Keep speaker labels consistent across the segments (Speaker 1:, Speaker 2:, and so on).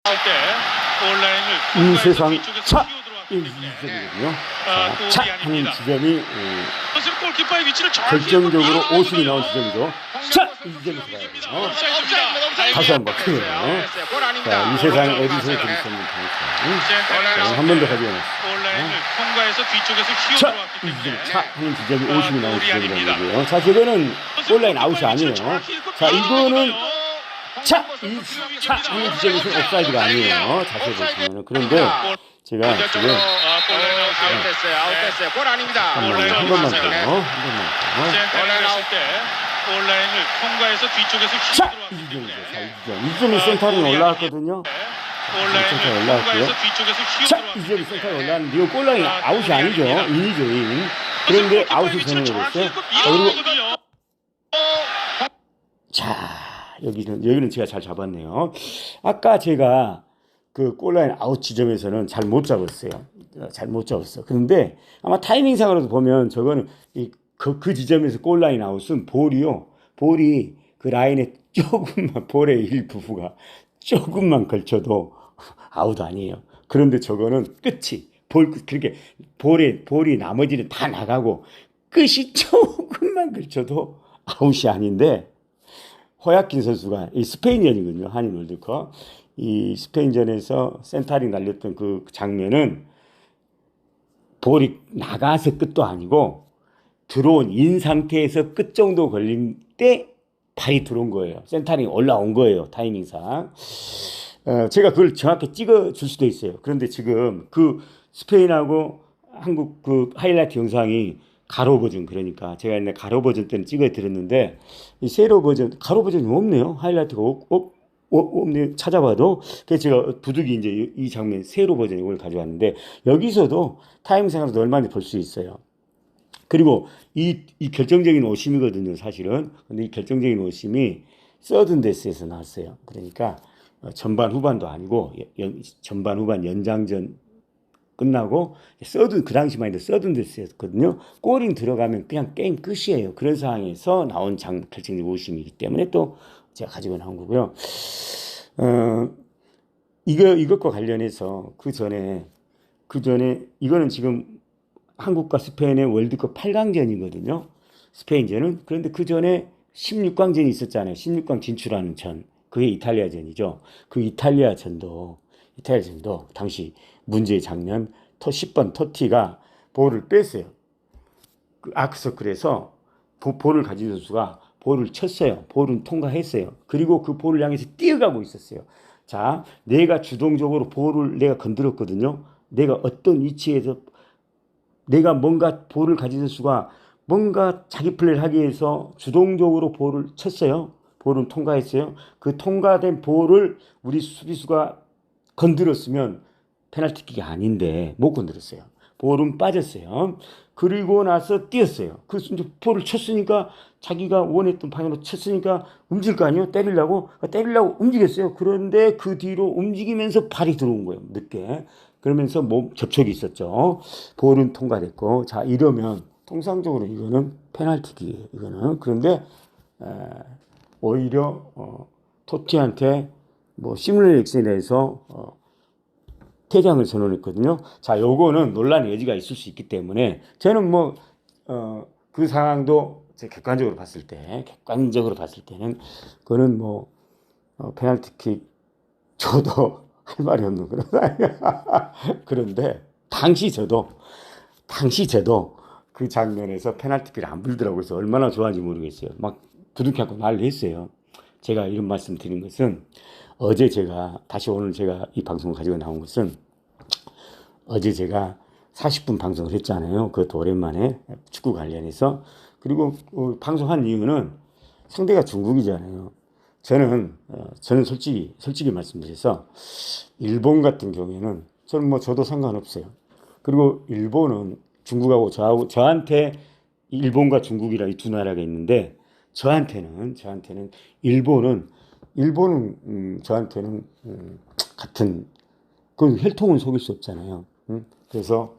Speaker 1: 이 세상 차! 이 지점이거든요. 차 하는 지점이 결정적으로 50이 나온 지점이죠. 차! 이 지점에서 가야 돼요. 다시 한번 크네요. 자, 이 세상 어디서 들을 수 없는 가능성. 한 번 더 가져가겠습니다. 차! 이 지점, 차 하는 지점이 50이 나온 지점이라는 거고요. 자, 저거는 온라인 아웃이 아니에요. 자, 이거는 차! 이 차 하는 지점에서는 옵사이드가 아니에요. 자세히 보시면. 그런데 제가 지금 한 번만 더요.
Speaker 2: 온라인을 통과해서 뒤쪽에서
Speaker 1: 자! 이 지점이죠. 자, 이 점이 센터링 올라왔거든요. 센터에 올라왔고요. 자! 이 점이 센터에 올라왔는데 이거 골라인 아웃이 아니죠. 인이죠, 인. 그런데 아웃이 전환이 됐어요. 그리고 자, 여기는 제가 잘 잡았네요. 아까 제가 그 골라인 아웃 지점에서는 잘 못 잡았어요. 잘 못 잡았어. 그런데 아마 타이밍상으로도 보면 저거는 그 지점에서 골라인 아웃은 볼이 그 라인에 조금만, 볼의 일부분가 조금만 걸쳐도 아웃 아니에요. 그런데 저거는 끝이, 그렇게 볼이 나머지는 다 나가고 끝이 조금만 걸쳐도 아웃이 아닌데, 호야킨 선수가 이 스페인전이거든요. 한일 월드컵. 이 스페인전에서 센터링 날렸던 그 장면은 볼이 나가서 끝도 아니고 들어온 인 상태에서 끝 정도 걸린 때 발이 들어온 거예요. 센터링이 올라온 거예요. 타이밍상. 제가 그걸 정확히 찍어줄 수도 있어요. 그런데 지금 그 스페인하고 한국 그 하이라이트 영상이 가로 버전, 그러니까 제가 옛날 가로 버전 때는 찍어 드렸는데 이 세로 버전, 가로 버전이 없네요. 하이라이트가 없네. 찾아봐도. 그래서 제가 부득이 이제 이 장면 세로 버전 이걸 가져왔는데 여기서도 타임상으로도 얼마나 볼 수 있어요. 그리고 이 결정적인 오심이거든요, 사실은. 근데 이 결정적인 오심이 서든데스에서 나왔어요. 그러니까 전반 후반도 아니고 전반 후반 연장전 끝나고 그 당시만 해도 서든데스였거든요. 골이 들어가면 그냥 게임 끝이에요. 그런 상황에서 나온 결정적 오심이기 때문에 또 제가 가지고 나온 거고요. 이것과 관련해서 그 전에 이거는 지금 한국과 스페인의 월드컵 8강전이거든요. 스페인전은. 그런데 그 전에 16강전이 있었잖아요. 16강 진출하는 전. 그게 이탈리아전이죠. 그 이탈리아전도 당시 문제의 장면, 10번 토티가 볼을 뺐어요. 그 아크서클에서 볼을 가진 선수가 볼을 쳤어요. 볼은 통과했어요. 그리고 그 볼을 향해서 뛰어가고 있었어요. 자, 내가 주동적으로 볼을 내가 건드렸거든요. 내가 어떤 위치에서 내가 뭔가 볼을 가진 선수가 뭔가 자기 플레이를 하기 위해서 주동적으로 볼을 쳤어요. 볼은 통과했어요. 그 통과된 볼을 우리 수비수가 건드렸으면 페널티킥이 아닌데 못 건드렸어요. 볼은 빠졌어요. 그리고 나서 뛰었어요. 그래서 이제 볼을 쳤으니까 자기가 원했던 방향으로 쳤으니까 움직일 거 아니에요? 때리려고 움직였어요. 그런데 그 뒤로 움직이면서 발이 들어온 거예요. 늦게. 그러면서 몸 접촉이 있었죠. 볼은 통과됐고, 자, 이러면 통상적으로 이거는 페널티킥이에요. 이거는. 그런데 오히려 토티한테 시뮬레이션 액션에 대해서 퇴장을 선언했거든요. 자, 요거는 논란의 여지가 있을 수 있기 때문에 저는 그 상황도 제가 객관적으로 봤을 때는 그거는 페널티킥 저도 할 말이 없는 그런 상황이야. 그런데 당시 저도 그 장면에서 페널티킥을 안 불더라고요. 그래서 얼마나 좋아하는지 모르겠어요. 막 부둥켜갖고 난리 했어요. 제가 이런 말씀 드린 것은 어제 오늘 제가 이 방송을 가지고 나온 것은 어제 제가 40분 방송을 했잖아요. 그것도 오랜만에 축구 관련해서. 그리고 방송한 이유는 상대가 중국이잖아요. 저는 솔직히 말씀드려서 일본 같은 경우에는 저도 상관없어요. 그리고 일본은 중국하고 저한테 일본과 중국이라 이 두 나라가 있는데 저한테는 일본은 저한테는 같은 그 혈통은 속일 수 없잖아요. 그래서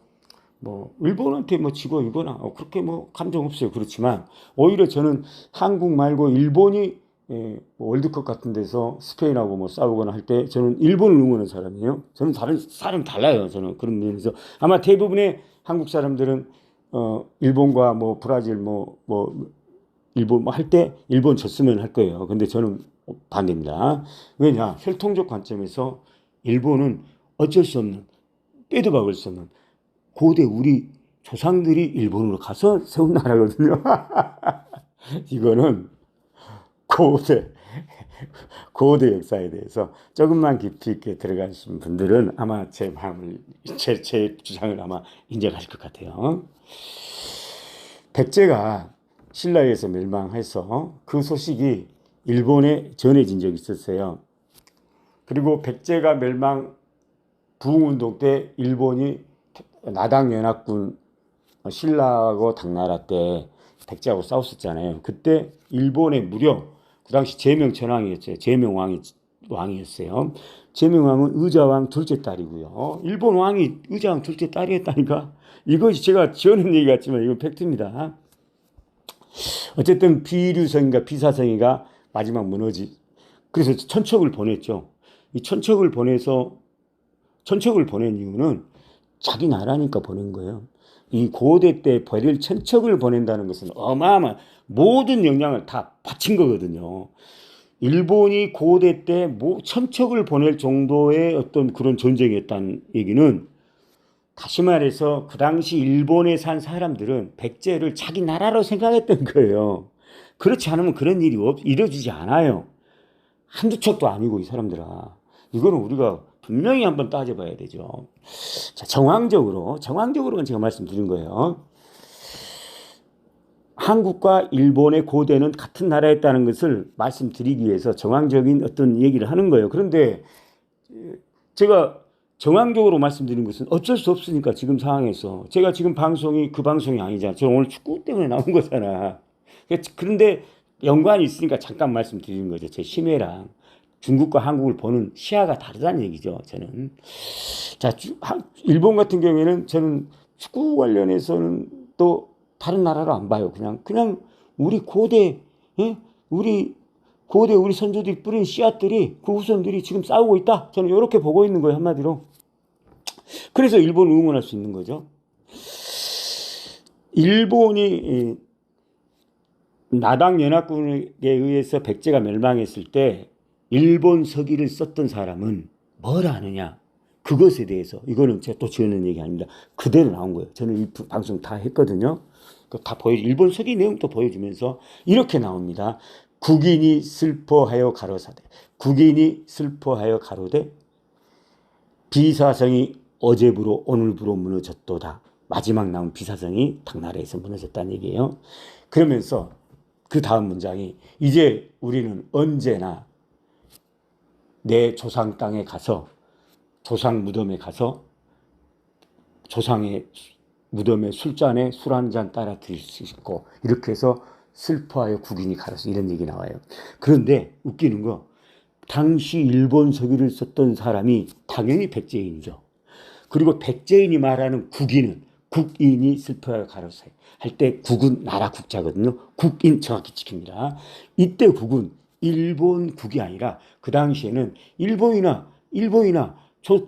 Speaker 1: 일본한테 지고 이거나 그렇게 감정 없어요. 그렇지만 오히려 저는 한국 말고 일본이 뭐 월드컵 같은 데서 스페인하고 뭐 싸우거나 할 때 저는 일본을 응원하는 사람이에요. 저는 다른 사람 달라요. 저는 그런 면에서 아마 대부분의 한국 사람들은 일본과 뭐 브라질 뭐 일본 뭐 할 때 일본 졌으면 할 거예요. 근데 저는 반대입니다. 왜냐? 혈통적 관점에서 일본은 어쩔 수 없는 빼도 박을 수 없는 고대 우리 조상들이 일본으로 가서 세운 나라거든요. 이거는 고대 고대 역사에 대해서 조금만 깊이 있게 들어가신 분들은 아마 제 마음을 제 주장을 아마 인정하실 것 같아요. 백제가 신라에 의해서 멸망해서 그 소식이 일본에 전해진 적이 있었어요. 그리고 백제가 멸망 부흥운동 때 일본이 나당연합군 신라하고 당나라 때 백제하고 싸웠었잖아요. 그때 일본에 무려 그 당시 제명천왕이었어요. 제명왕이었어요. 제명왕은 의자왕 둘째 딸이고요. 일본 왕이 의자왕 둘째 딸이었다니까. 이것이 제가 지어낸 얘기 같지만 이건 팩트입니다. 어쨌든 비류성인가 비사성이가 마지막 무너지. 그래서 천척을 보냈죠. 이 천척을 보낸 이유는 자기 나라니까 보낸 거예요. 이 고대 때 벌일 천척을 보낸다는 것은 어마어마한 모든 역량을 다 바친 거거든요. 일본이 고대 때 천척을 보낼 정도의 어떤 그런 전쟁이었다는 얘기는 다시 말해서 그 당시 일본에 산 사람들은 백제를 자기 나라로 생각했던 거예요. 그렇지 않으면 그런 일이 이루어지지 않아요. 한두 척도 아니고 이 사람들아. 이거는 우리가 분명히 한번 따져봐야 되죠. 자, 정황적으로는 제가 말씀드린 거예요. 한국과 일본의 고대는 같은 나라였다는 것을 말씀드리기 위해서 정황적인 어떤 얘기를 하는 거예요. 그런데 제가 정황적으로 말씀드린 것은 어쩔 수 없으니까 지금 상황에서 제가 지금 방송이 그 방송이 아니잖아. 저 오늘 축구 때문에 나온 거잖아. 그런데 연관이 있으니까 잠깐 말씀드리는 거죠. 제 심해랑 중국과 한국을 보는 시야가 다르다는 얘기죠. 저는 자 일본 같은 경우에는 저는 축구 관련해서는 또 다른 나라로 안 봐요. 그냥 우리 고대 우리 선조들이 뿌린 씨앗들이 그 후손들이 지금 싸우고 있다. 저는 이렇게 보고 있는 거예요. 한마디로. 그래서 일본을 응원할 수 있는 거죠. 일본이 나당연합군에 의해서 백제가 멸망했을 때 일본 서기를 썼던 사람은 뭘 아느냐. 그것에 대해서 이거는 제가 또 지어낸 얘기 아닙니다. 그대로 나온 거예요. 저는 이 방송 다 했거든요. 일본 서기 내용도 보여주면서 이렇게 나옵니다. 국인이 슬퍼하여 가로사대. 국인이 슬퍼하여 가로되 비사성이 어제부로 오늘부로 무너졌도다. 마지막 나온 비사성이 당나라에서 무너졌다는 얘기예요. 그러면서 그 다음 문장이 이제 우리는 언제나 내 조상 땅에 가서 조상 무덤에 가서 조상의 무덤에 술잔에 술 한 잔 따라 드릴 수 있고 이렇게 해서 슬퍼하여 국인이 가로서 이런 얘기 나와요. 그런데 웃기는 거 당시 일본 서기를 썼던 사람이 당연히 백제인이죠. 그리고 백제인이 말하는 국인이 슬퍼하여 가로세 할 때 국은 나라 국자거든요. 국인 정확히 지킵니다. 이때 국은 일본 국이 아니라 그 당시에는 일본이나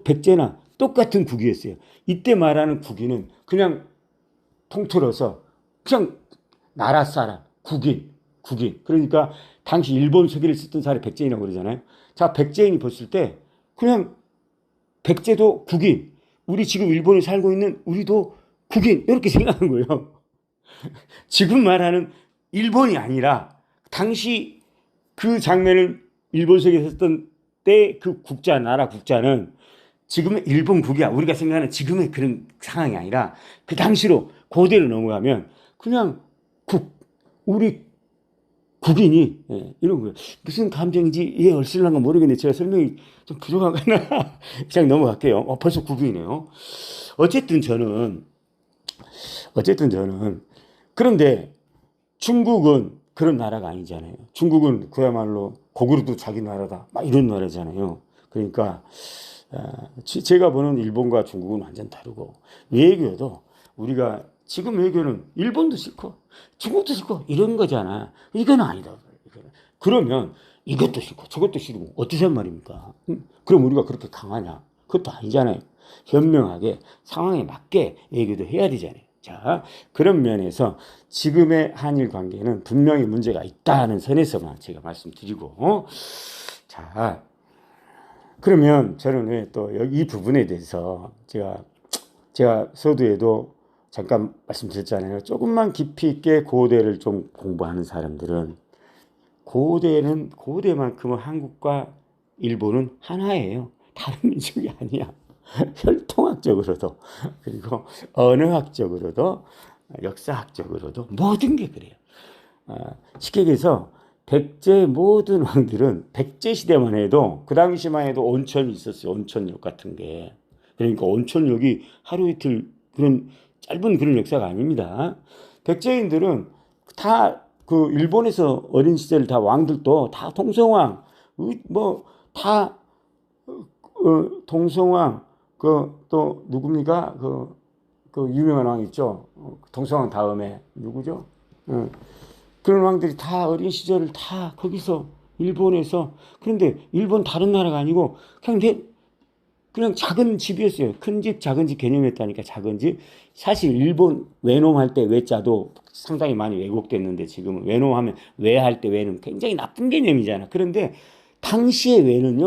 Speaker 1: 백제나 똑같은 국이었어요. 이때 말하는 국인은 그냥 통틀어서 그냥 나라 사람, 국인. 그러니까 당시 일본 서기를 쓰던 사람이 백제인이라고 그러잖아요. 자, 백제인이 봤을 때 그냥 백제도 국인, 우리 지금 일본에 살고 있는 우리도 국인 이렇게 생각하는 거예요. 지금 말하는 일본이 아니라 당시 그 장면을 일본 서기에 썼던 때 그 나라 국자는 지금의 일본국이야. 우리가 생각하는 지금의 그런 상황이 아니라 그 당시로 고대로 넘어가면 그냥 우리 국인이 이런 거예요. 무슨 감정인지 이해 얼씬한가 모르겠는데 제가 설명이 좀 부족한가 그냥 넘어갈게요. 벌써 국인이네요. 어쨌든 저는 그런데 중국은 그런 나라가 아니잖아요. 중국은 그야말로 고구려도 자기 나라다 막 이런 나라잖아요. 그러니까 제가 보는 일본과 중국은 완전 다르고 외교도 우리가 지금 외교는 일본도 싫고 중국도 싫고 이런 거잖아. 이건 아니다. 그러면 이것도 싫고 저것도 싫고 어떠란 말입니까? 그럼 우리가 그렇게 강하냐? 그것도 아니잖아요. 현명하게 상황에 맞게 얘기도 해야 되잖아요. 자, 그런 면에서 지금의 한일 관계는 분명히 문제가 있다는 선에서만 제가 말씀드리고, 자, 그러면 저는 왜 또 이 부분에 대해서 제가 서두에도 잠깐 말씀드렸잖아요. 조금만 깊이 있게 고대를 좀 공부하는 사람들은 고대만큼은 한국과 일본은 하나예요. 다른 민족이 아니야. 혈통학적으로도 그리고 언어학적으로도 역사학적으로도 모든 게 그래요. 쉽게 얘기해서 백제 모든 왕들은 백제 시대만 해도 그 당시만 해도 온천이 있었어요. 온천역 같은 게. 그러니까 온천역이 하루 이틀 그런 짧은 그런 역사가 아닙니다. 백제인들은 다 그 일본에서 어린 시절 다 왕들도 다 동성왕 뭐다 동성왕 그 또 누굽니까 그 유명한 왕 있죠. 동성왕 다음에 누구죠? 그런 왕들이 다 어린 시절을 다 거기서 일본에서 그런데 일본 다른 나라가 아니고 그냥 작은 집이었어요. 큰 집, 작은 집 개념이었다니까 작은 집. 사실 일본 외놈할 때 외자도 상당히 많이 왜곡됐는데 지금은 외놈하면 외할 때 외는 굉장히 나쁜 개념이잖아. 그런데 당시의 외는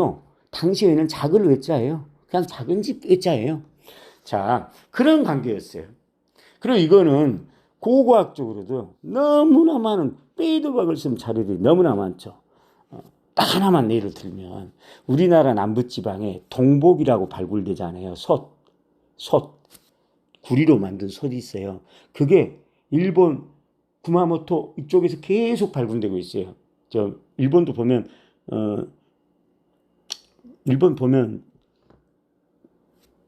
Speaker 1: 작은 외자예요. 그냥 작은 집 외자예요. 자, 그런 관계였어요. 그리고 이거는 고고학적으로도 너무나 많은 빼도 박을 수 없는 자료들이 너무나 많죠. 딱 하나만 예를 들면 우리나라 남부지방에 동복이라고 발굴되잖아요. 솥, 구리로 만든 솥이 있어요. 그게 일본 구마모토 이쪽에서 계속 발굴되고 있어요. 일본도 보면 일본 보면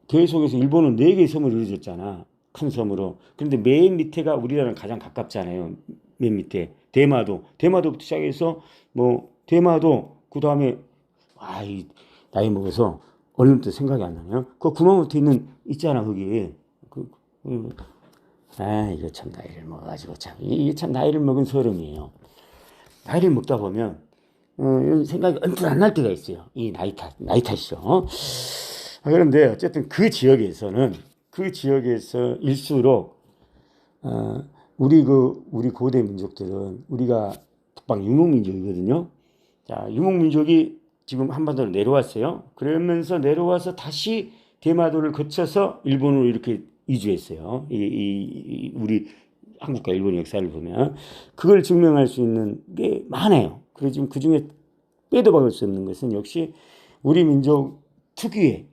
Speaker 1: 계속해서 일본은 4개의 섬을 이루어졌잖아. 큰 섬으로. 그런데 맨 밑에가 우리나라랑 가장 가깝잖아요. 맨 밑에 대마도부터 시작해서 대마도 그다음에 나이 먹어서 얼른도 생각이 안 나네요. 그 구마모토 있잖아 거기. 이거 참 나이를 먹어가지고 이게 참 나이를 먹은 서름이에요. 나이를 먹다 보면 이런 생각이 언뜻 안 날 때가 있어요. 이 나이 탓이죠. 그런데 어쨌든 그 지역에서일수록 우리 고대 민족들은 우리가 북방 유목민족이거든요. 자, 유목민족이 지금 한반도로 내려왔어요. 그러면서 내려와서 다시 대마도를 거쳐서 일본으로 이렇게 이주했어요. 우리 한국과 일본의 역사를 보면 그걸 증명할 수 있는 게 많아요. 그리고 지금 그 중에 빼도 박을 수 없는 것은 역시 우리 민족 특유의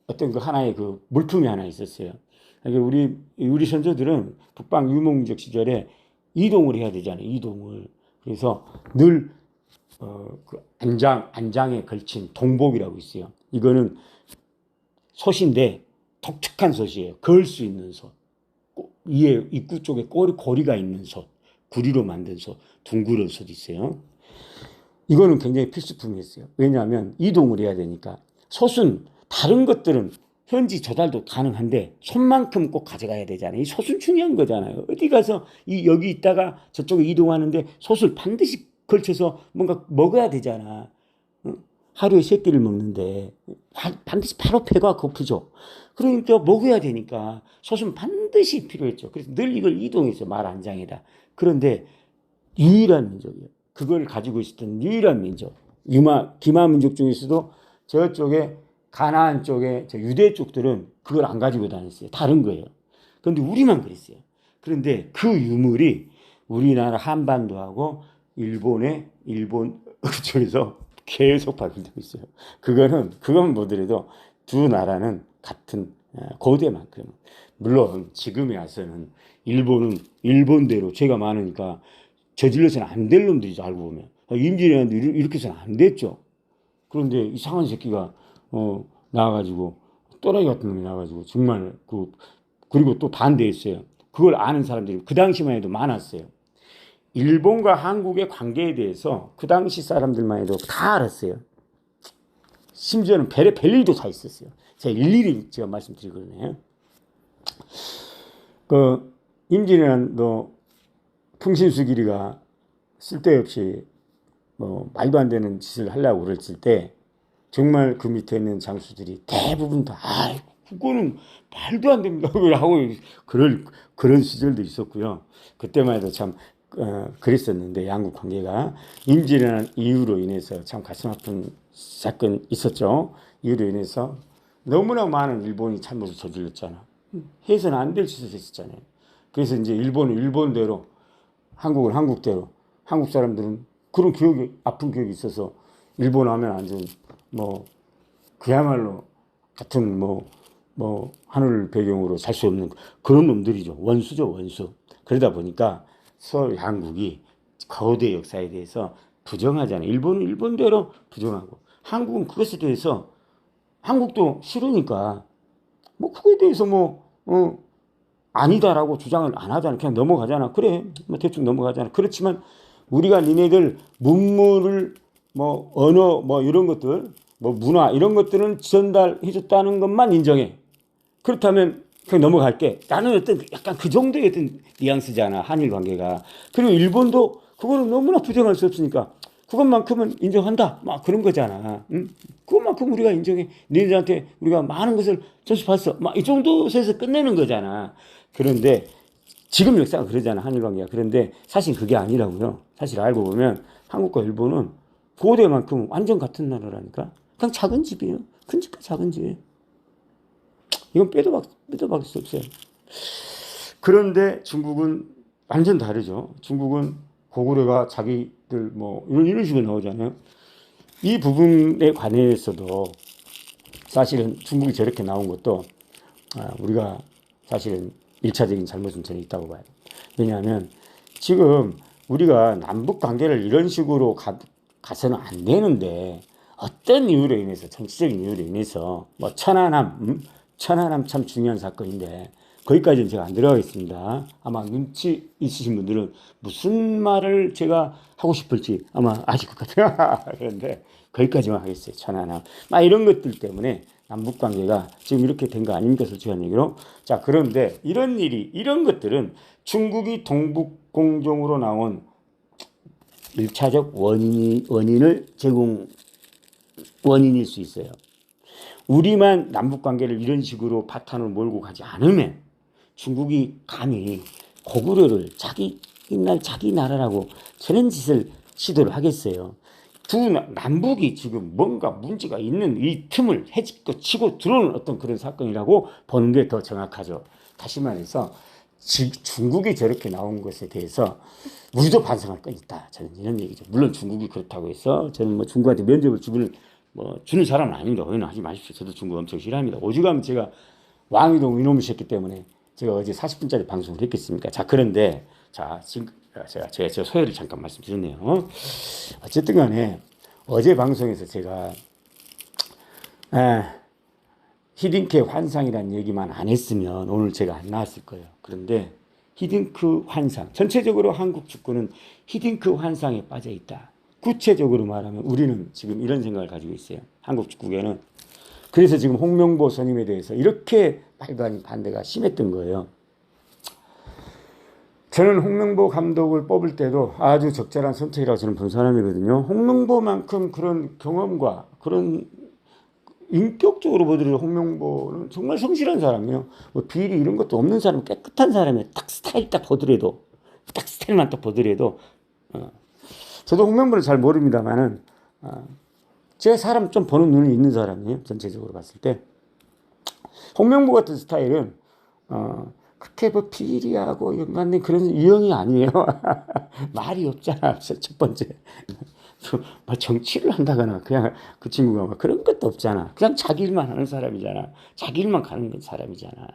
Speaker 1: 어떤 그 하나의 그 물품이 하나 있었어요. 그러니까 우리 선조들은 북방 유목민족 시절에 이동을 해야 되잖아요. 이동을. 그래서 늘 그 안장에 걸친 동복이라고 있어요. 이거는 솥인데 독특한 솥이에요. 걸 수 있는 솥. 위에 입구 쪽에 고리가 있는 솥. 구리로 만든 솥. 둥그런 솥이 있어요. 이거는 굉장히 필수품이었어요. 왜냐하면 이동을 해야 되니까. 솥은 다른 것들은 현지 조달도 가능한데 솥만큼 꼭 가져가야 되잖아요. 이 솥은 중요한 거잖아요. 어디 가서 여기 있다가 저쪽에 이동하는데 솥을 반드시 걸쳐서 뭔가 먹어야 되잖아. 하루에 3끼를 먹는데 반드시 바로 배가 고프죠. 그러니까 먹어야 되니까 솥은 반드시 필요했죠. 그래서 늘 이걸 이동해서 말 안장에다. 그런데 유일한 민족이에요. 그걸 가지고 있었던 유일한 민족. 기마 민족 중에서도 저쪽에 가나안 쪽에 유대 쪽들은 그걸 안 가지고 다녔어요. 다른 거예요. 그런데 우리만 그랬어요. 그런데 그 유물이 우리나라 한반도하고 일본 쪽에서 계속 발굴되고 있어요. 그건 뭐더라도 두 나라는 같은 고대만큼. 물론 지금에 와서는 일본대로 죄가 많으니까 저질러서는 안 될 놈들이죠. 알고 보면. 임진왜란도 이렇게 해서는 안 됐죠. 그런데 이상한 새끼가 나와가지고 또라이 같은 놈이 나와가지고 정말 그리고 또 반대했어요. 그걸 아는 사람들이 그 당시만 해도 많았어요. 일본과 한국의 관계에 대해서 그 당시 사람들만 해도 다 알았어요. 심지어는 별일도 다 있었어요. 제가 일일이 말씀드리거든요. 임진왜란도 풍신수길이가 쓸데없이 뭐 말도 안 되는 짓을 하려고 그랬을 때 정말 그 밑에 있는 장수들이 대부분 다 그거는 말도 안 됩니다 하고 그런 시절도 있었고요. 그때만 해도 참 그랬었는데 양국 관계가 임진왜란 이후로 인해서 참 가슴 아픈 사건 있었죠. 이후로 인해서 너무나 많은 일본이 잘못을 저질렀잖아. 해서는 안 될 짓을 했었잖아요. 그래서 이제 일본은 일본대로, 한국은 한국대로, 한국 사람들은 그런 기억이, 아픈 기억이 있어서 일본 하면 완전 뭐 그야말로 같은 하늘 배경으로 살 수 없는 그런 놈들이죠. 원수죠, 원수. 그러다 보니까 서울 양국이 거대 역사에 대해서 부정하잖아요. 일본은 일본대로 부정하고 한국은 그것에 대해서 한국도 싫으니까 뭐 그거에 대해서 아니다라고 주장을 안 하잖아. 그냥 넘어가잖아. 그래, 뭐 대충 넘어가잖아. 그렇지만 우리가 니네들 문물을 언어 이런 것들 문화 이런 것들은 전달해 줬다는 것만 인정해. 그렇다면 그냥 넘어갈게. 나는 어떤 약간 그 정도의 어떤 뉘앙스잖아. 한일 관계가. 그리고 일본도 그거는 너무나 부정할 수 없으니까 그것만큼은 인정한다. 막 그런 거잖아. 응? 그것만큼 우리가 인정해. 너희들한테 우리가 많은 것을 전수받았어. 막 이 정도 에서 끝내는 거잖아. 그런데 지금 역사가 그러잖아. 한일 관계가. 그런데 사실 그게 아니라고요. 사실 알고 보면 한국과 일본은 고대만큼 완전 같은 나라라니까. 그냥 작은 집이에요. 큰 집과 작은 집이에요. 이건 빼도 박을 수 없어요. 그런데 중국은 완전 다르죠. 중국은 고구려가 자기들 이런 식으로 나오잖아요. 이 부분에 관해서도 사실은 중국이 저렇게 나온 것도 우리가 사실은 1차적인 잘못은 저는 있다고 봐요. 왜냐하면 지금 우리가 남북 관계를 이런 식으로 가서는 안 되는데 어떤 이유로 인해서 정치적인 이유로 인해서 천안함 참 중요한 사건인데 거기까지는 제가 안 들어가겠습니다. 아마 눈치 있으신 분들은 무슨 말을 제가 하고 싶을지 아마 아실 것 같아요. 그런데 거기까지만 하겠어요. 천안함 이런 것들 때문에 남북 관계가 지금 이렇게 된 거 아닙니까? 솔직한 얘기로. 자, 그런데 이런 것들은 중국이 동북공정으로 나온 1차적 원인을 원인일 수 있어요. 우리만 남북 관계를 이런 식으로 바탕으로 몰고 가지 않으면 중국이 감히 고구려를 자기 나라라고 저런 짓을 시도를 하겠어요. 남북이 지금 뭔가 문제가 있는 이 틈을 헤집고 치고 들어오는 어떤 그런 사건이라고 보는 게 더 정확하죠. 다시 말해서 중국이 저렇게 나온 것에 대해서 우리도 반성할 건 있다. 저는 이런 얘기죠. 물론 중국이 그렇다고 해서 저는 중국한테 면접을 주는 사람은 아닙니다. 오해는 하지 마십시오. 저도 중국 엄청 싫어합니다. 오죽하면 제가 왕이동 이놈이셨기 때문에 제가 어제 40분짜리 방송을 했겠습니까? 자, 그런데 지금 제가 소회를 잠깐 말씀드렸네요. 어쨌든 간에 어제 방송에서 제가 히딩크의 환상이라는 얘기만 안 했으면 오늘 제가 안 나왔을 거예요. 그런데 히딩크 환상, 전체적으로 한국 축구는 히딩크 환상에 빠져 있다. 구체적으로 말하면 우리는 지금 이런 생각을 가지고 있어요. 한국 축구계는. 그래서 지금 홍명보 선임에 대해서 이렇게 말도 아닌 반대가 심했던 거예요. 저는 홍명보 감독을 뽑을 때도 아주 적절한 선택이라고 저는 본 사람이거든요. 홍명보만큼 그런 경험과 그런 인격적으로 보더라도 홍명보는 정말 성실한 사람이에요. 비리 이런 것도 없는 사람, 깨끗한 사람이에요. 딱 스타일 스타일만 딱 보더라도 저도 홍명보를 잘 모릅니다만은 제가 사람 좀 보는 눈이 있는 사람이에요. 전체적으로 봤을 때 홍명보 같은 스타일은 그렇게 비리하고 연관된 그런 유형이 아니에요. 말이 없잖아. 첫 번째 정치를 한다거나 그냥 그 친구가 그런 것도 없잖아. 그냥 자기 일만 하는 사람이잖아. 자기 일만 가는 사람이잖아.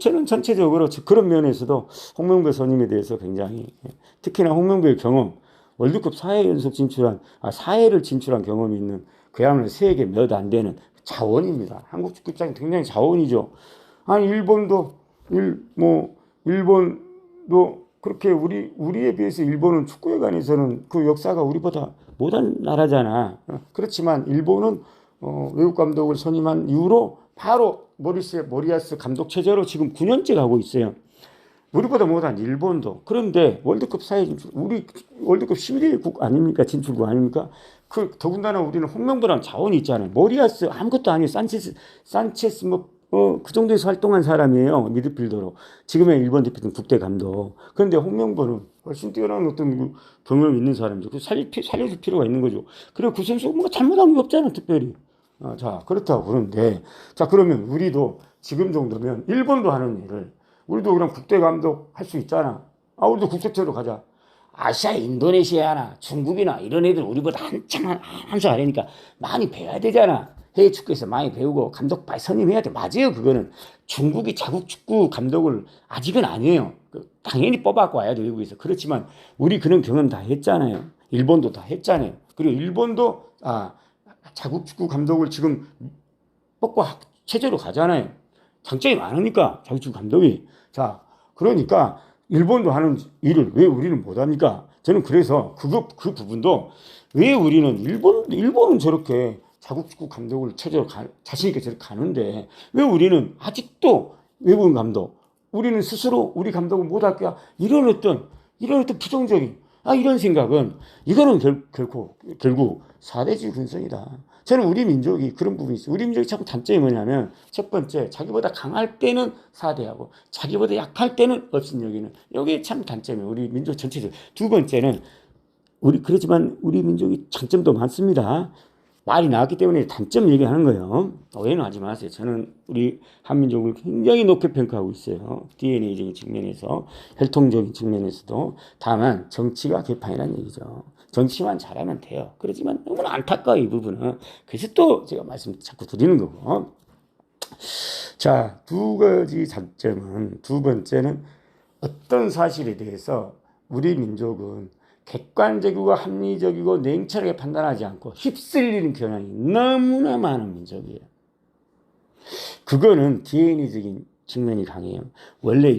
Speaker 1: 저는 전체적으로 그런 면에서도 홍명보 선임에 대해서 굉장히, 특히나 홍명보의 경험, 월드컵 4회를 진출한 경험이 있는 그야말로 세계 몇 안 되는 자원입니다. 한국 축구 입장에 굉장히 자원이죠. 아니 일본도 그렇게 우리에 비해서 일본은 축구에 관해서는 그 역사가 우리보다 못한 나라잖아. 그렇지만 일본은 외국 감독을 선임한 이후로 바로 모리아스 감독 체제로 지금 9년째 가고 있어요. 우리보다 못한 일본도. 그런데 월드컵 사회 진출, 우리 월드컵 11위국 아닙니까? 진출국 아닙니까? 더군다나 우리는 홍명보라는 자원이 있잖아요. 모리아스 아무것도 아니에요. 산체스 그 정도에서 활동한 사람이에요. 미드필더로. 지금의 일본 대표팀 국대 감독. 그런데 홍명보는 훨씬 뛰어난 어떤 경험이 있는 사람이죠. 살려줄 필요가 있는 거죠. 그리고 그 선수가 뭔가 잘못한 게 없잖아, 특별히. 자, 그렇다고 그러는데. 자, 그러면 우리도 지금 정도면 일본도 하는 일을 우리도 그럼 국대 감독 할 수 있잖아. 우리도 국제체로 가자. 아시아, 인도네시아나 중국이나 이런 애들 우리보다 한참 한수 아래니까 많이 배워야 되잖아. 해외 축구에서 많이 배우고 감독 빨리 선임해야 돼. 맞아요. 그거는 중국이 자국 축구 감독을 아직은 아니에요. 당연히 뽑아갖고 와야 돼, 외국에서. 그렇지만 우리 그런 경험 다 했잖아요. 일본도 다 했잖아요. 그리고 일본도 자국 축구 감독을 지금 뽑고 체제로 가잖아요. 장점이 많으니까 자국 축구 감독이. 자, 그러니까 일본도 하는 일을 왜 우리는 못합니까? 저는 그래서 그 부분도 왜 우리는 일본은 저렇게 자국 축구 감독을 체제로 자신있게 저렇게 가는데 왜 우리는 아직도 외국인 감독, 우리는 스스로 우리 감독을 못할 거야. 이런 어떤 부정적인, 이런 생각은 이거는 결국 사대주의 근성이다. 저는 우리 민족이 그런 부분이 있어요. 우리 민족이 참 단점이 뭐냐면 첫 번째, 자기보다 강할 때는 사대하고 자기보다 약할 때는 업신여기는, 이게 참 단점이에요. 우리 민족 전체적으로. 두 번째는 그렇지만 우리 민족이 장점도 많습니다. 말이 나왔기 때문에 단점 얘기하는 거예요. 오해는 하지 마세요. 저는 우리 한민족을 굉장히 높게 평가하고 있어요. DNA적인 측면에서, 혈통적인 측면에서도. 다만 정치가 개판이라는 얘기죠. 정치만 잘하면 돼요. 그렇지만 너무나 안타까워, 이 부분은. 그래서 또 제가 말씀 자꾸 드리는 거고. 자, 두 가지 장점은, 두 번째는 어떤 사실에 대해서 우리 민족은 객관적이고 합리적이고 냉철하게 판단하지 않고 휩쓸리는 경향이 너무나 많은 민족이에요. 그거는 DNA적인 측면이 강해요. 원래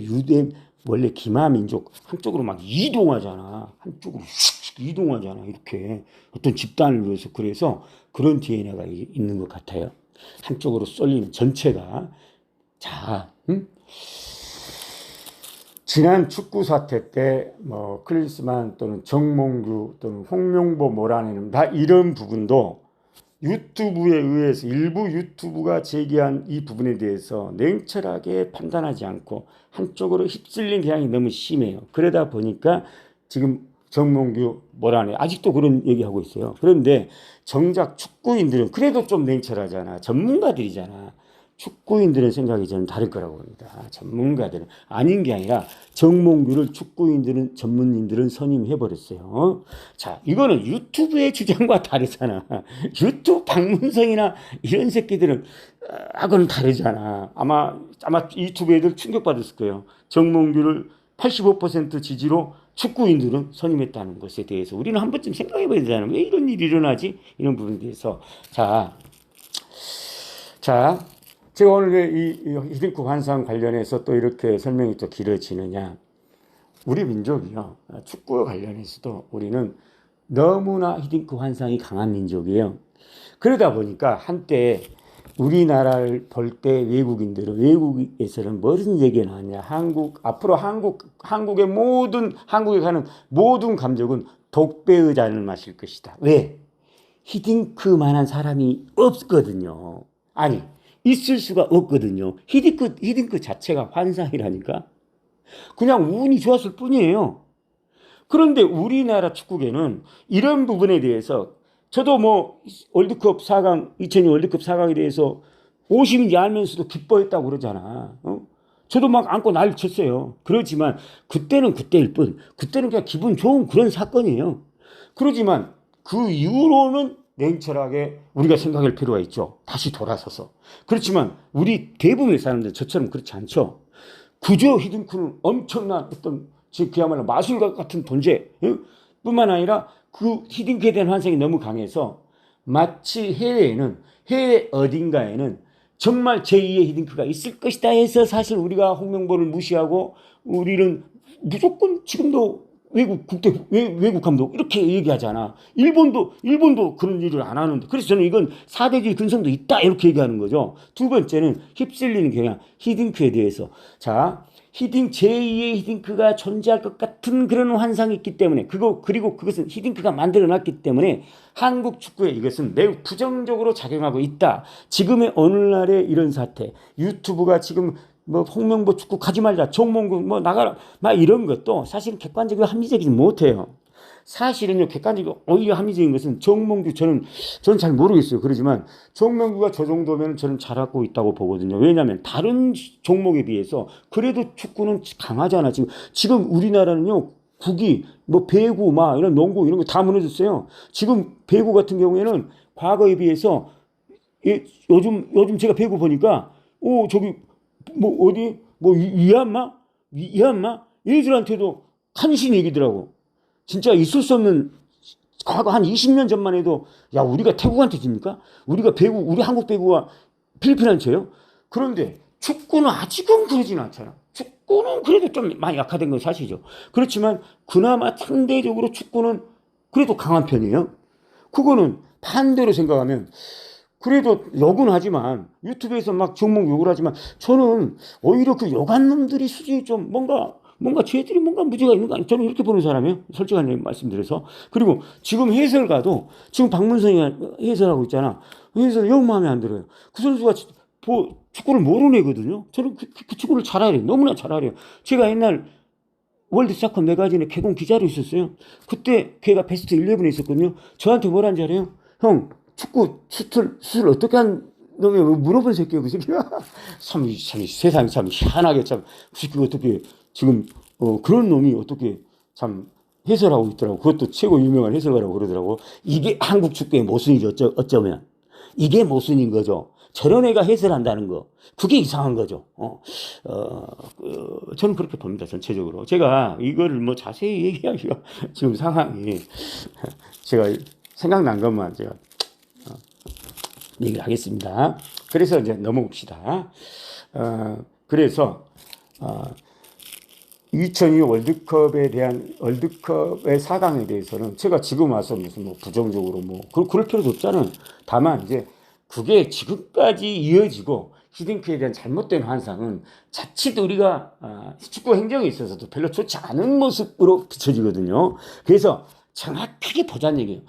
Speaker 1: 기마 민족 한쪽으로 막 이동하잖아. 한쪽으로 슉 이동하잖아. 이렇게 어떤 집단을 위해서. 그래서 그런 DNA가 있는 것 같아요. 한쪽으로 쏠리는 전체가. 자, 지난 축구 사태 때 클린스만 또는 정몽규 또는 홍명보 몰아내는 다 이런 부분도 유튜브에 의해서 일부 유튜브가 제기한 이 부분에 대해서 냉철하게 판단하지 않고 한쪽으로 휩쓸린 경향이 너무 심해요. 그러다 보니까 지금 정몽규 몰아내 아직도 그런 얘기하고 있어요. 그런데 정작 축구인들은 그래도 좀 냉철하잖아. 전문가들이잖아. 축구인들의 생각이 저는 다를 거라고 봅니다. 전문가들은 아닌 게 아니라 정몽규를 전문인들은 선임해버렸어요. 자, 이거는 유튜브의 주장과 다르잖아. 유튜브 박문성이나 이런 새끼들은 그건 다르잖아. 아마 유튜브 애들 충격받았을 거예요. 정몽규를 85% 지지로 축구인들은 선임했다는 것에 대해서 우리는 한 번쯤 생각해봐야 되잖아. 왜 이런 일이 일어나지? 이런 부분에 대해서. 자, 제가 오늘 왜 이 히딩크 환상 관련해서 또 이렇게 설명이 또 길어지느냐. 우리 민족이요. 축구와 관련해서도 우리는 너무나 히딩크 환상이 강한 민족이에요. 그러다 보니까 한때 우리나라를 볼 때 외국에서는 무슨 얘기가 나왔냐. 한국에 가는 모든 감독은 독배의 잔을 마실 것이다. 왜? 히딩크만한 사람이 없거든요. 아니, 있을 수가 없거든요. 히딩크 자체가 환상이라니까. 그냥 운이 좋았을 뿐이에요. 그런데 우리나라 축구계는 이런 부분에 대해서 저도 월드컵 4강, 2002 월드컵 4강에 대해서 오심인지 알면서도 기뻐했다고 그러잖아. 저도 막 안고 난리 쳤어요. 그렇지만 그때는 그때일 뿐. 그때는 그냥 기분 좋은 그런 사건이에요. 그렇지만 그 이후로는 냉철하게 우리가 생각할 필요가 있죠. 다시 돌아서서. 그렇지만 우리 대부분의 사람들 저처럼 그렇지 않죠. 그저 히딩크는 엄청난 어떤 그야말로 마술과 같은 존재 뿐만 아니라 그 히딩크에 대한 환상이 너무 강해서 마치 해외 어딘가에는 정말 제2의 히딩크가 있을 것이다 해서 사실 우리가 홍명보를 무시하고 우리는 무조건 지금도 외국 감독 이렇게 얘기하잖아. 일본도 그런 일을 안 하는데. 그래서 저는 이건 사대주의 근성도 있다 이렇게 얘기하는 거죠. 두 번째는 휩쓸리는 경향, 히딩크에 대해서. 자, 제2의 히딩크가 존재할 것 같은 그런 환상이 있기 때문에 그리고 그것은 히딩크가 만들어놨기 때문에 한국 축구에 이것은 매우 부정적으로 작용하고 있다. 지금의 오늘날의 이런 사태, 유튜브가 지금 뭐 홍명보 축구 가지 말자, 정몽구 뭐 나가라, 막 이런 것도 사실 객관적이고 합리적이지 못해요. 사실은요, 객관적이고 오히려 합리적인 것은 정몽규, 저는 잘 모르겠어요. 그러지만 정몽규가 저 정도면 저는 잘하고 있다고 보거든요. 왜냐하면 다른 종목에 비해서 그래도 축구는 강하잖아. 지금 우리나라는요, 국이 뭐 배구 막 이런 농구 이런 거 다 무너졌어요. 지금 배구 같은 경우에는 과거에 비해서 요즘 제가 배구 보니까 저기 뭐 어디 뭐 위안마 얘들한테도 간신히 이기더라고. 진짜 있을 수 없는, 과거 한 20년 전만 해도 야 우리가 태국한테 집니까? 우리 한국 배구가 필리핀한테 져요? 그런데 축구는 아직은 그러진 않잖아. 축구는 그래도 좀 많이 약화된 건 사실이죠. 그렇지만 그나마 상대적으로 축구는 그래도 강한 편이에요. 그거는 반대로 생각하면 그래도 욕은 하지만 유튜브에서 막 정몽 욕을 하지만 저는 오히려 그 욕한 놈들이 수준이 좀 뭔가 쟤들이 뭔가 문제가 있는 거 아니에요? 저는 이렇게 보는 사람이에요. 솔직한 말씀드려서. 그리고 지금 해설가도 지금 박문성이 해설하고 있잖아. 해설 영 마음에 안 들어요. 그 선수가 축구를 모르는 애거든요. 저는 그 축구를 잘 알아요. 너무나 잘 알아요. 제가 옛날 월드 사커 매거진에 개공 기자로 있었어요. 그때 걔가 베스트 11에 있었거든요. 저한테 뭐라는지 알아요? 형, 축구 수술 어떻게 한 놈이 물어본 새끼야, 그 새끼가. 참 세상이 참 희한하게 참, 그 새끼가 어떻게 지금, 그런 놈이 어떻게 참 해설하고 있더라고. 그것도 최고 유명한 해설가라고 그러더라고. 이게 한국 축구의 모순이죠, 어쩌면. 이게 모순인 거죠. 저런 애가 해설한다는 거. 그게 이상한 거죠. 저는 그렇게 봅니다, 전체적으로. 제가 이거를 뭐 자세히 얘기하기가 지금 상황이, 제가 생각난 것만 제가 얘기를 하겠습니다. 그래서 이제 넘어봅시다. 그래서 2002 월드컵의 4강에 대해서는 제가 지금 와서 무슨 뭐 부정적으로 그럴 필요도 없잖아요. 다만 이제 그게 지금까지 이어지고 히딩크에 대한 잘못된 환상은 자칫 우리가 축구 행정에 있어서도 별로 좋지 않은 모습으로 비춰지거든요. 그래서 정확하게 보자는 얘기예요.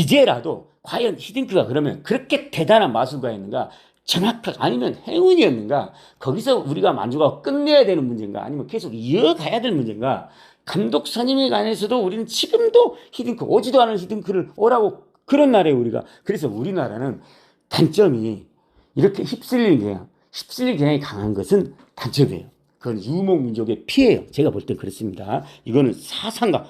Speaker 1: 이제라도 과연 히딩크가 그러면 그렇게 대단한 마술가였는가, 정확하게, 아니면 행운이었는가, 거기서 우리가 만족하고 끝내야 되는 문제인가, 아니면 계속 이어가야 될 문제인가. 감독 선임에 관해서도 우리는 지금도 히딩크, 오지도 않은 히딩크를 오라고, 그런 나라에 우리가. 그래서 우리나라는 단점이 이렇게 휩쓸리는 경향이 강한 것은 단점이에요. 그건 유목민족의 피해예요. 제가 볼 땐 그렇습니다. 이거는 사상가,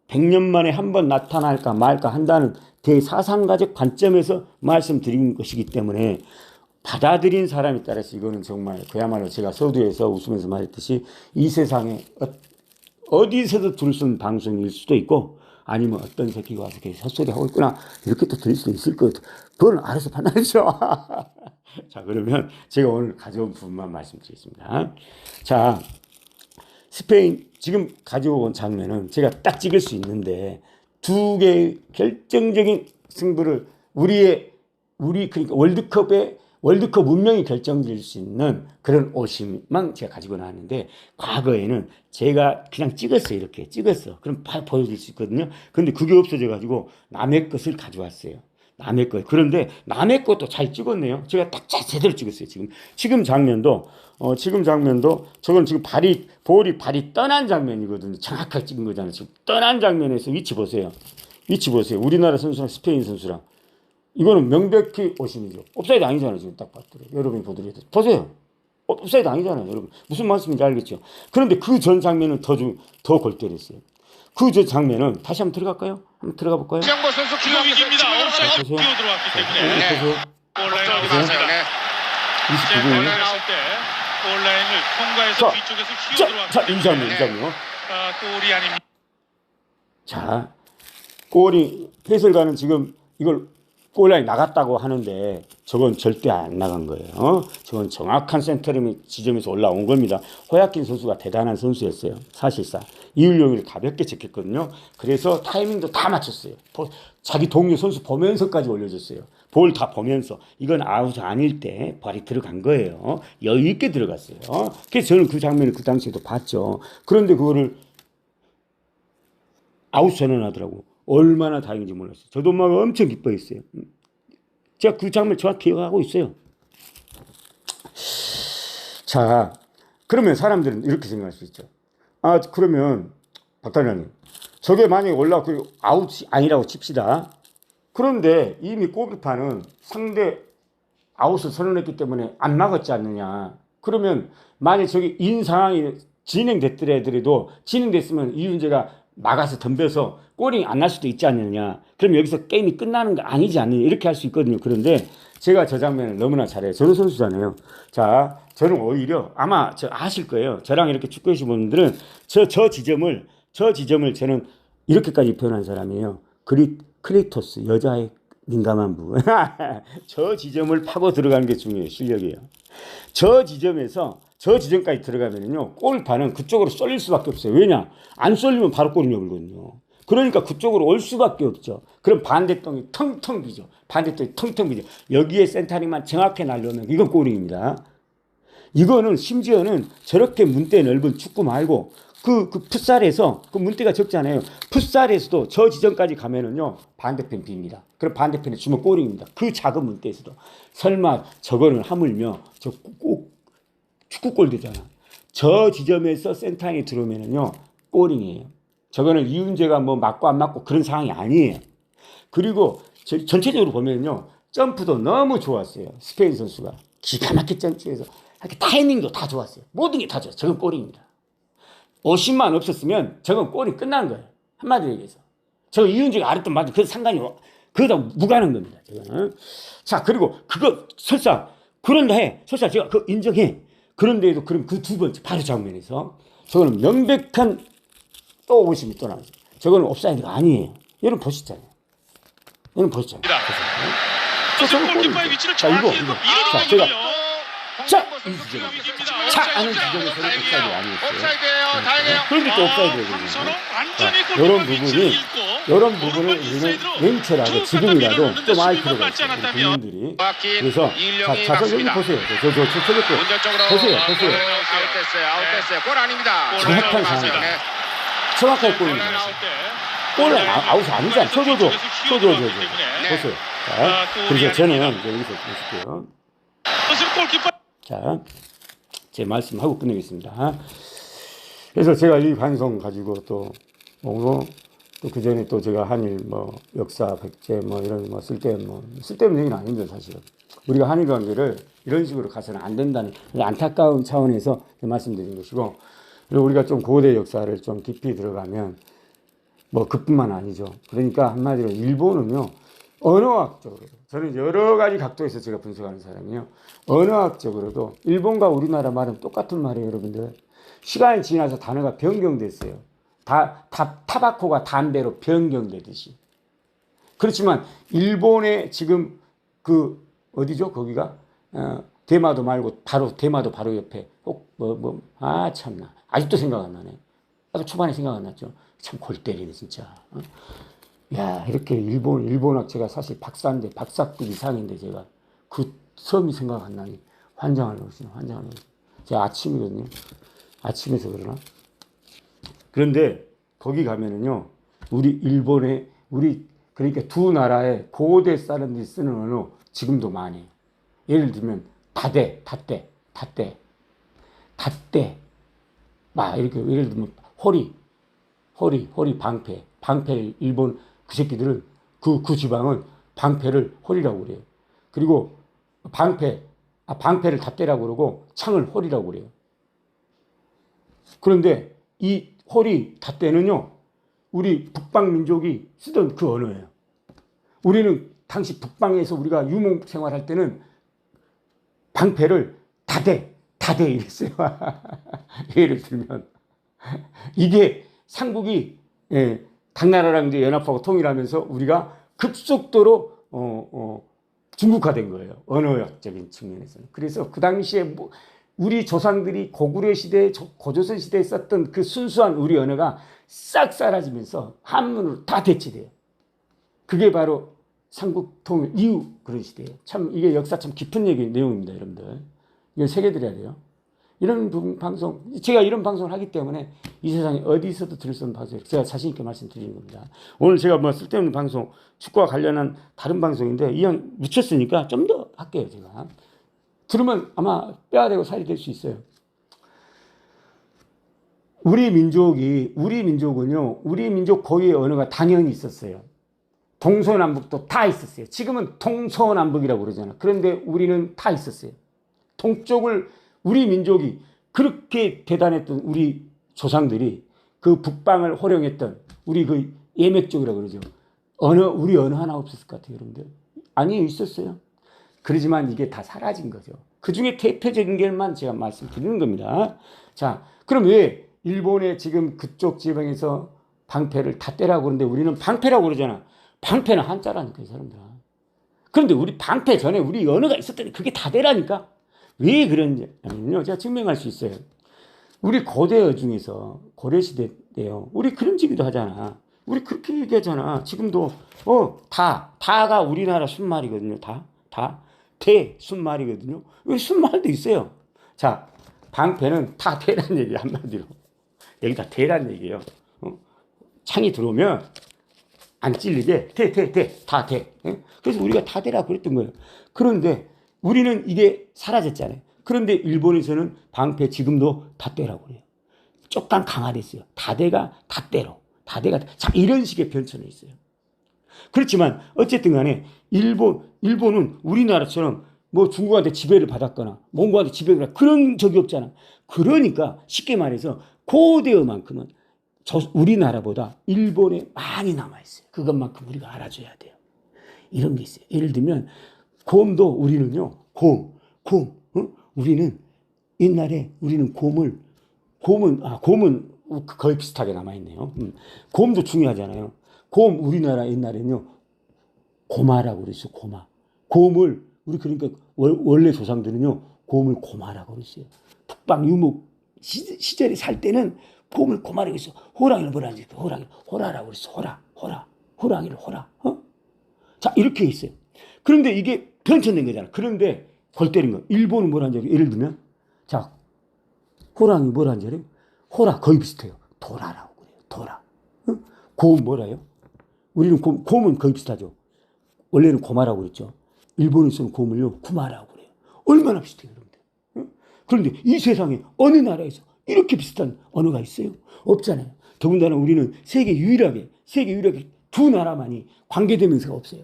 Speaker 1: 100년 만에 한 번 나타날까 말까 한다는 대사상가적 관점에서 말씀드린 것이기 때문에 받아들인 사람에 따라서 이거는 정말 그야말로 제가 서두에서 웃으면서 말했듯이 이 세상에 어디서도 들을 수 없는 방송일 수도 있고, 아니면 어떤 새끼가 와서 이렇게 헛소리하고 있구나 이렇게 또 들릴 수도 있을 것 같아요. 그건 알아서 판단하죠. 자, 그러면 제가 오늘 가져온 부분만 말씀드리겠습니다. 자, 스페인 지금 가져온 장면은 제가 딱 찍을 수 있는데, 두 개의 결정적인 승부를 그러니까 월드컵 운명이 결정될 수 있는 그런 오심만 제가 가지고 나왔는데, 과거에는 제가 그냥 찍었어요. 이렇게 찍었어. 그럼 보여줄 수 있거든요. 근데 그게 없어져가지고 남의 것을 가져왔어요. 남의 것. 그런데 남의 것도 잘 찍었네요. 제가 딱 제대로 찍었어요. 지금 장면도 저건 지금 볼이 발이 떠난 장면이거든요. 정확하게 찍은 거잖아요. 지금 떠난 장면에서 위치 보세요. 우리나라 선수랑 스페인 선수랑. 이거는 명백히 오심이죠. 옵사이드 아니잖아요. 지금 딱 봤더니. 여러분이 보더라도. 보세요. 옵사이드 아니잖아요. 여러분. 무슨 말씀인지 알겠죠? 그런데 그 전 장면은 더 골 때렸어요. 그 전 장면은 다시 한번 들어갈까요? 한번 들어가 볼까요?
Speaker 2: 이정보 선수 기록입니다. 옵사이드 뛰어 들어왔기 때문에.
Speaker 1: 보세요.
Speaker 2: 골라인 나왔습니다.
Speaker 1: 29분.
Speaker 2: 나올 때 골라인을 통과해서 뒤쪽에서 휘어 들어왔기 때문에.
Speaker 1: 이 장면.
Speaker 2: 골이 아닙니다.
Speaker 1: 자, 골이, 해설가는 지금 이걸 골라인 나갔다고 하는데 저건 절대 안 나간 거예요. 저건 정확한 센터링 지점에서 올라온 겁니다. 호야킨 선수가 대단한 선수였어요. 사실상 이을용이를 가볍게 제꼈거든요. 그래서 타이밍도 다 맞췄어요. 자기 동료 선수 보면서까지 올려줬어요. 볼 다 보면서 이건 아웃 아닐 때 발이 들어간 거예요. 여유 있게 들어갔어요. 그래서 저는 그 장면을 그 당시에도 봤죠. 그런데 그거를 아웃 선언하더라고. 얼마나 다행인지 몰랐어요. 저도 막 엄청 기뻐했어요. 제가 그 장면 정확히 기억하고 있어요. 자, 그러면 사람들은 이렇게 생각할 수 있죠. 아, 그러면 박단장님, 저게 만약에 올라가고 아웃이 아니라고 칩시다. 그런데 이미 골키퍼는 상대 아웃을 선언했기 때문에 안 막았지 않느냐. 그러면 만약에 저기 인 상황이 진행됐더라도 진행됐으면 이윤재가 막아서 덤벼서 골이 안 날 수도 있지 않느냐. 그럼 여기서 게임이 끝나는 거 아니지 않느냐. 이렇게 할 수 있거든요. 그런데 제가 저 장면을 너무나 잘해요. 저는 선수잖아요. 자, 저는 오히려 아마 저 아실 거예요. 저랑 이렇게 축구하시는 분들은 저 지점을 저는 이렇게까지 표현한 사람이에요. 크리토스, 여자의 민감한 부분. 저 지점을 파고 들어가는 게 중요해요. 실력이에요. 저 지점까지 들어가면요. 골파는 그쪽으로 쏠릴 수밖에 없어요. 왜냐? 안 쏠리면 바로 골이 나오거든요. 그러니까 그쪽으로 올 수밖에 없죠. 그럼 반대쪽이 텅텅 비죠. 여기에 센터링만 정확히 날려오면 이건 골입니다. 이거는 심지어는 저렇게 문대 넓은 축구 말고 그 풋살에서 그 문대가 적잖아요. 풋살에서도 저 지점까지 가면은요 반대편 빕니다. 그럼 반대편에 주면 골입니다. 그 작은 문대에서도 설마 저거는 하물며 저 꼭 축구골 되잖아. 저 지점에서 센터에 들어오면은요 골이에요. 저거는 이윤재가 뭐 맞고 안 맞고 그런 상황이 아니에요. 그리고 전체적으로 보면요 점프도 너무 좋았어요. 스페인 선수가 기가 막히게 점프해서 이렇게 타이밍도 다 좋았어요. 모든 게 다 좋았어요. 저건 골입니다. 50만 없었으면 저건 골이 끝난 거예요. 한마디로 얘기해서. 저 이윤재가 알았던 말도 그 상관이 그거다 무관한 겁니다. 저거는. 자, 그리고 그거 설사 제가 그거 인정해. 그런데도 그럼 그 두 번째 바로 장면에서 저거는 명백한 또 오심이 또 나오죠. 저거는 옵사이드가 아니에요. 여러분 보시잖아요.
Speaker 2: 저는 골키퍼의 위치를 정확히 읽고
Speaker 1: 자, 제가 이 지점. 아는 지점에서는 옵사이드 아니었어요.
Speaker 3: 옵사이드예요. 다행이에요.
Speaker 1: 그런데 또 옵사이드예요. 이런 부분을 우리는 맹철하게 지금이라도 좀 아이크로가 있어요. 국민들이. 그래서 자, 여기 보세요. 저 보세요.
Speaker 3: 아웃됐어요. 골 아닙니다.
Speaker 1: 정확한 상황. 정확한 골입니다. 골은 아웃이 아니잖아. 쳐줘. 보세요. 자, 그래서 저는 여기서 보실게요. 자, 제 말씀하고 끝내겠습니다. 그래서 제가 이 반성 가지고 또 보고 또 그 전에 또 제가 한일 뭐 역사 백제 뭐 이런 뭐 쓸데없는 얘기는 아닙니다. 사실은 우리가 한일 관계를 이런 식으로 가서는 안 된다는 안타까운 차원에서 말씀드린 것이고, 그리고 우리가 좀 고대 역사를 좀 깊이 들어가면 뭐 그뿐만 아니죠. 그러니까 한마디로 일본은요 언어학적으로 저는 여러 가지 각도에서 제가 분석하는 사람이에요. 언어학적으로도 일본과 우리나라 말은 똑같은 말이에요, 여러분들. 시간이 지나서 단어가 변경됐어요. 타바코가 담배로 변경되듯이. 그렇지만 일본의 지금 그 어디죠? 거기가 대마도 말고 대마도 바로 옆에 참나 아직도 생각 안 나네. 아까 초반에 생각 안 났죠. 참 골 때리네 진짜. 야, 이렇게 일본학 제가 사실 박사인데 박사급 이상인데 제가 그 섬이 생각 안 나니 환장을 넣었어요. 제가 아침이거든요. 아침에서 그러나. 그런데 거기 가면은요, 그러니까 두 나라의 고대 사람들이 쓰는 언어 지금도 많이 해요. 예를 들면 닷대. 막 이렇게 예를 들면 호리 방패 일본 그 새끼들은 그 지방은 방패를 호리라고 그래요. 그리고 방패를 닷대라고 그러고 창을 호리라고 그래요. 그런데 이 호리 닷대는요 우리 북방 민족이 쓰던 그 언어예요. 우리는 당시 북방에서 우리가 유목 생활할 때는 방패를 다대 이랬어요. 예를 들면 이게 삼국이 당나라랑 이제 연합하고 통일하면서 우리가 급속도로 중국화된 거예요. 언어학적인 측면에서는. 그래서 그 당시에 우리 조상들이 고구려 시대, 고조선 시대에 썼던 그 순수한 우리 언어가 싹 사라지면서 한문으로 다 대체돼요. 그게 바로 삼국 통일 이후 그런 시대예요. 참 이게 역사 참 깊은 얘기 내용입니다, 여러분들. 이걸 새겨드려야 돼요. 이런 방송, 제가 이런 방송을 하기 때문에 이 세상에 어디서도 들을 수 없는 방송을 제가 자신 있게 말씀드리는 겁니다. 오늘 제가 뭐 쓸데없는 방송, 축구와 관련한 다른 방송인데 이왕 묻혔으니까 좀 더 할게요, 제가. 들으면 아마 뼈가 되고 살이 될 수 있어요. 우리 민족은요, 우리 민족 고유의 언어가 당연히 있었어요. 동서남북도 다 있었어요. 지금은 동서남북이라고 그러잖아. 그런데 우리는 다 있었어요. 동쪽을 우리 민족이 그렇게 대단했던 우리 조상들이 그 북방을 호령했던 우리 그 예맥족이라고 그러죠. 우리 언어 하나 없었을 것 같아요, 여러분들. 아니, 있었어요. 그러지만 이게 다 사라진 거죠. 그 중에 대표적인 것만 제가 말씀드리는 겁니다. 자, 그럼 왜 일본의 지금 그쪽 지방에서 방패를 다 떼라고 그러는데 우리는 방패라고 그러잖아. 방패는 한자라니까, 이 사람들아. 그런데 우리 방패 전에 우리 언어가 있었더니 그게 다 되라니까. 왜 그런지요? 제가 증명할 수 있어요. 우리 고대어 중에서 고려시대 때요. 우리 그런 얘기도 하잖아. 우리 그렇게 얘기하잖아. 지금도 다가 우리나라 순말이거든요. 대 순말이거든요. 여기 순말도 있어요. 자, 방패는 다 대란 얘기야, 한마디로. 여기 다 대란 얘기예요. 창이 들어오면 안 찔리게 다 대. 그래서 우리가 다 대라고 그랬던 거예요. 그런데 우리는 이게 사라졌잖아요. 그런데 일본에서는 방패 지금도 다 대라고 그래요. 조금 강화됐어요. 다대가 다 대로. 자, 이런 식의 변천에 있어요. 그렇지만 어쨌든 간에 일본은 우리나라처럼 뭐 중국한테 지배를 받았거나 몽고한테 지배를 받았거나 그런 적이 없잖아. 그러니까 쉽게 말해서 고대어만큼은 우리나라보다 일본에 많이 남아있어요. 그것만큼 우리가 알아줘야 돼요. 이런 게 있어요. 예를 들면 곰도 우리는요. 곰. 우리는 옛날에 우리는 곰은 거의 비슷하게 남아있네요. 곰도 중요하잖아요. 곰 우리나라 옛날에는요. 고마라고 그랬어요. 곰을 우리 그러니까 원래 조상들은요. 곰을 고마라고 그랬어요. 북방 유목 시절에 살 때는 곰을 고마라고 했어. 호랑이를 뭐라 하지? 호라라고 그랬어. 호랑이를 호라. 자, 이렇게 있어요. 그런데 이게 변천된 거잖아. 그런데 골 때린 거. 일본은 뭐라 하는지 예를 들면 자, 호랑이 뭐라 하는지 호라 거의 비슷해요. 도라라고 그래요. 도라. 곰 뭐라요? 우리는 곰은 거의 비슷하죠. 원래는 고마라고 그랬죠. 일본에서는 곰을요. 구마라고 그래요. 얼마나 비슷해요, 여러분들. 그런데 이 세상에 어느 나라에서 이렇게 비슷한 언어가 있어요? 없잖아요. 더군다나 우리는 세계 유일하게 두 나라만이 관계대명사가 없어요.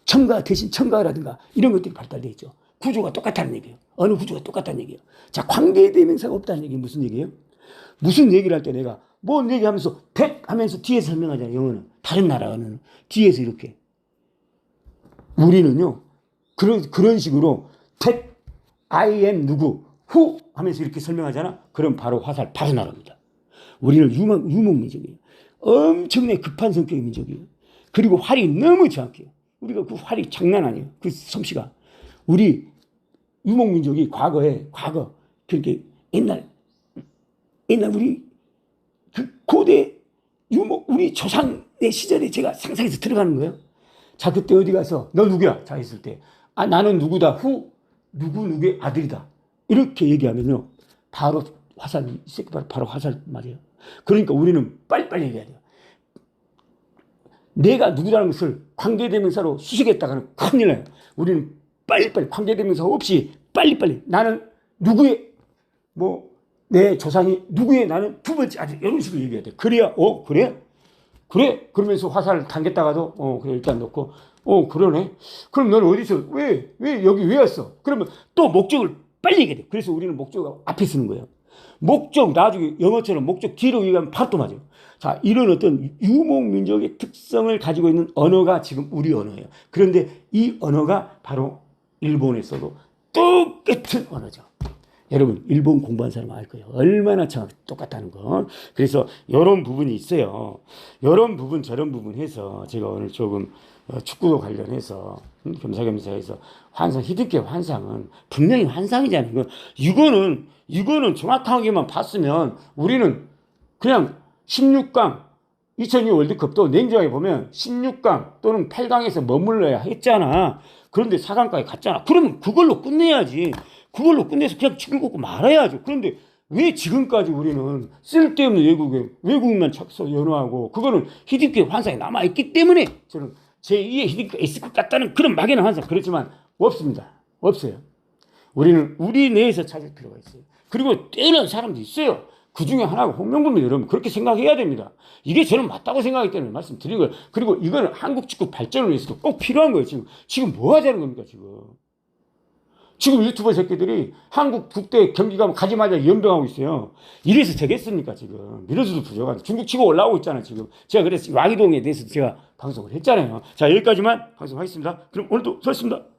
Speaker 1: 첨가 대신 첨가라든가 이런 것들이 발달되어 있죠. 구조가 똑같다는 얘기예요. 언어 구조가 똑같다는 얘기예요. 자, 관계대명사가 없다는 얘기 무슨 얘기예요? 무슨 얘기를 할 때 내가 뭔 얘기하면서 하면서 뒤에서 설명하잖아요. 영어는. 다른 나라 언어는 뒤에서 이렇게. 우리는요. 그런 식으로 I am 누구 who 하면서 이렇게 설명하잖아. 그럼 바로 화살 바로 나갑니다. 우리는 유목민족이에요. 엄청나게 급한 성격의 민족이에요. 그리고 활이 너무 정확해요. 우리가 그 활이 장난 아니에요. 그 솜씨가. 우리 유목민족이 과거 그렇게 옛날 우리 그 고대 우리 조상의 시절에 제가 상상해서 들어가는 거예요. 자, 그때 어디 가서 너 누구야? 자, 했을 때 나는 누구다. 누구의 아들이다. 이렇게 얘기하면요. 바로 화살, 이 새끼 바로 화살 말이에요. 그러니까 우리는 빨리빨리 얘기해야 돼요. 내가 누구라는 것을 관계대명사로 수식했다가는 큰일 나요. 우리는 빨리빨리 관계대명사 없이 빨리빨리 나는 누구의 내 조상이 누구의 나는 두 번째 아들 이런 식으로 얘기해야 돼. 그래야 그래 그러면서 화살을 당겼다가도 그래 일단 놓고 그러네. 그럼 너는 어디서 왜 여기 왜 왔어? 그러면 또 목적을 빨리 얘기해 돼. 그래서 우리는 목적을 앞에 쓰는 거예요. 목적 나중에 영어처럼 목적 뒤로 얘기하면 바로 또 맞아요. 자, 이런 어떤 유목민족의 특성을 가지고 있는 언어가 지금 우리 언어예요. 그런데 이 언어가 바로 일본에서도 똑같은 언어죠. 여러분 일본 공부한 사람은 알 거예요. 얼마나 정확히 똑같다는 거. 그래서 이런 부분이 있어요. 이런 부분 저런 부분 해서 제가 오늘 조금 축구도 관련해서 겸사겸사해서 히든케 환상은 분명히 환상이잖아요. 이거는 정확하게만 봤으면 우리는 그냥 16강 2002 월드컵도 냉정하게 보면 16강 또는 8강에서 머물러야 했잖아. 그런데 4강까지 갔잖아. 그러면 그걸로 끝내야지. 그걸로 끝내서 그냥 즐겁고 말아야죠. 그런데 왜 지금까지 우리는 쓸데없는 외국만 착서 연호하고 그거는 히딩크의 환상이 남아있기 때문에 저는 제2의 히딩크가 있을 것 같다는 그런 막연한 환상. 그렇지만 없습니다. 없어요. 우리는 우리 내에서 찾을 필요가 있어요. 그리고 뛰어난 사람도 있어요. 그 중에 하나가 홍명보입니다. 여러분 그렇게 생각해야 됩니다. 이게 저는 맞다고 생각하기 때문에 말씀드린 거예요. 그리고 이거는 한국 축구 발전을 위해서도 꼭 필요한 거예요. 지금 뭐 하자는 겁니까 지금 유튜버 새끼들이 한국 국대 경기 가면 가자마자 연병하고 있어요. 이래서 되겠습니까 지금. 밀어줘도 부족하죠. 중국 치고 올라오고 있잖아요 지금. 제가 그래서 왕이동에 대해서 제가 방송을 했잖아요. 자 여기까지만 방송하겠습니다. 그럼 오늘도 수고하셨습니다.